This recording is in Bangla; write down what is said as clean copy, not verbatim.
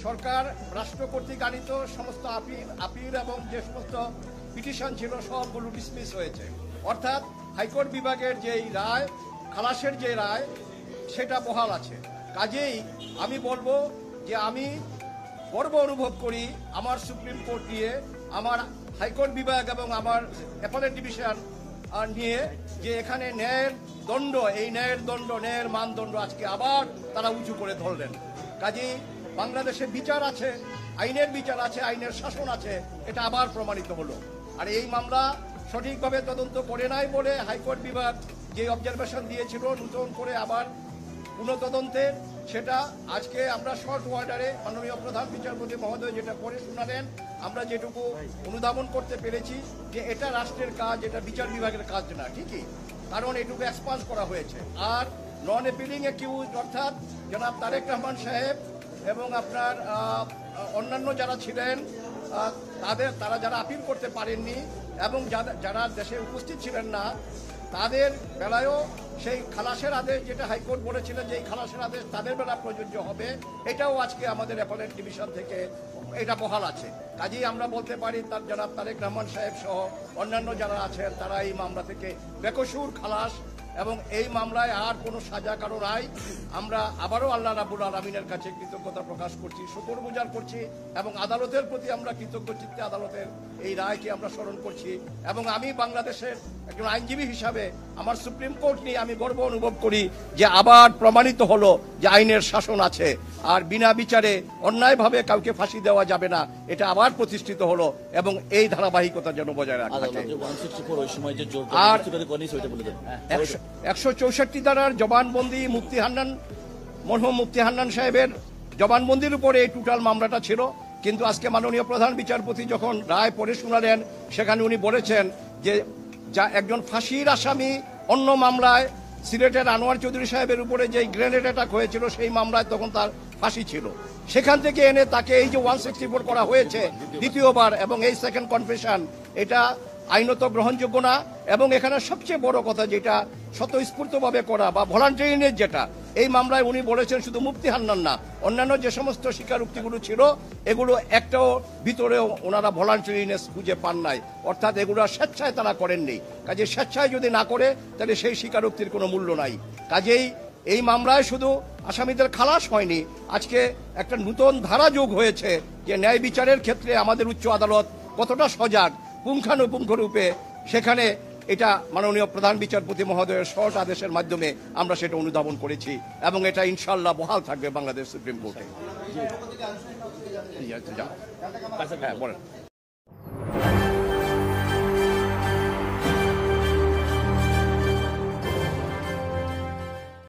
সরকার রাষ্ট্র কর্তৃক আনিত সমস্ত আপিল এবং যে সমস্ত পিটিশন ছিল সবগুলো ডিসমিস হয়েছে। অর্থাৎ হাইকোর্ট বিভাগের যেই রায়, খালাসের যে রায়, সেটা বহাল আছে। কাজেই আমি বলবো যে আমি গর্ব অনুভব করি আমার সুপ্রিম কোর্ট নিয়ে, আমার হাইকোর্ট বিভাগ এবং আমার অ্যাপেলেট ডিভিশন নিয়ে, যে এখানে ন্যায়ের দণ্ড, এই ন্যায়ের দণ্ড, ন্যায়ের মানদণ্ড আজকে আবার তারা উঁচু করে ধরলেন। কাজেই বাংলাদেশে বিচার আছে, আইনের বিচার আছে, আইনের শাসন আছে, এটা আবার প্রমাণিত হলো। আর এই মামলা সঠিকভাবে তদন্ত করে নাই বলে হাইকোর্ট বিভাগ যে অবজারভেশন দিয়েছিল নতুন করে আবার পুনঃতদন্তের, সেটা আজকে আমরা শর্ট ওয়ার্ডারে মাননীয় প্রধান বিচারপতি মহোদয় যেটা পড়ে শোনালেন, আমরা যেটুকু অনুধাবন করতে পেরেছি যে এটা রাষ্ট্রের কাজ, এটা বিচার বিভাগের কাজ না, ঠিকই, কারণ এটুকু এক্সপান্স করা হয়েছে। আর নন অ্যাপিলিং অ্যাকিউজ অর্থাৎ জনাব তারেক রহমান সাহেব এবং আপনার অন্যান্য যারা ছিলেন তারা যারা আপিল করতে পারেননি এবং যারা দেশে উপস্থিত ছিলেন না, তাদের বেলায়ও সেই খালাসের আদেশ যেটা হাইকোর্ট বলেছিলেন যে এই খালাসের আদেশ তাদের বেলা প্রযোজ্য হবে, এটাও আজকে আমাদের অ্যাপেলেট ডিভিশন থেকে এটা বহাল আছে। কাজেই আমরা বলতে পারি তার জনাব তারেক রহমান সাহেব সহ অন্যান্য যারা আছেন তারা এই মামলা থেকে বেকসুর খালাস, এবং এই মামলায় আর কোনো সাজা কারো রায়। আমরা আবারও আল্লাহ রাব্বুল আলামিনের কাছে কৃতজ্ঞতা প্রকাশ করছি, শুকর গুজার করছি, এবং আদালতের প্রতি আমরা কৃতজ্ঞ চিত্তে আদালতের এই রায়কে আমরা স্মরণ করছি। এবং আমি বাংলাদেশের একজন আইনজীবী হিসাবে আমার সুপ্রিম কোর্ট নিয়ে আমি গর্ব অনুভব করি যে আবার প্রমাণিত হলো যে আইনের শাসন আছে, আর বিনা বিচারে অন্যায়ভাবে কাউকে ফাঁসি দেওয়া যাবে না, এটা আবার প্রতিষ্ঠিত হলো, এবং এই ধারাবাহিকতা যেন বজায় রাখা যায়। আর 164 ধারার জবানবন্দি মরহুম মুফতি হান্নান সাহেবের জবানবন্দির উপরে এই টোটাল মামলাটা ছিল। কিন্তু আজকে মাননীয় প্রধান বিচারপতি যখন রায় পড়ে শোনালেন, সেখানে উনি বলেছেন যে যা একজন ফাঁসির আসামি অন্য মামলায় সিলেটের আনোয়ার চৌধুরী সাহেবের উপরে যে গ্রেনেড অ্যাটাক হয়েছিল সেই মামলায় তখন তার ফাঁসি ছিল, সেখান থেকে এনে তাকে এই যে 164 করা হয়েছে দ্বিতীয়বার, এবং এই সেকেন্ড কনফেশন, এটা আইনত গ্রহণযোগ্য না। এবং এখানে সবচেয়ে বড় কথা যেটা স্বতঃস্ফূর্তভাবে করা বা ভলান্টারিনেস, যেটা এই মামলায় উনি বলেছেন শুধু মুফতি হান্নান না, অন্যান্য যে সমস্ত স্বীকারোক্তিগুলো ছিল এগুলো একটাও ভিতরেও ওনারা ভলান্টারিনেস খুঁজে পান নাই, অর্থাৎ এগুলো স্বেচ্ছায় তারা করেননি। কাজে স্বেচ্ছায় যদি না করে তাহলে সেই স্বীকারোক্তির কোনো মূল্য নাই। কাজেই এই মামলায় শুধু আসামিদের খালাস হয়নি, আজকে একটা নতুন ধারা যোগ হয়েছে যে ন্যায় বিচারের ক্ষেত্রে আমাদের উচ্চ আদালত কতটা সজাগ পুঙ্খানুপুঙ্খ রূপে, সেখানে এটা মাননীয় প্রধান বিচারপতি মহোদয়ের শর্ট আদেশের মাধ্যমে আমরা সেটা অনুধাবন করেছি, এবং এটা ইনশাআল্লাহ বহাল থাকবে বাংলাদেশ সুপ্রিম কোর্টে। হ্যাঁ বলেন।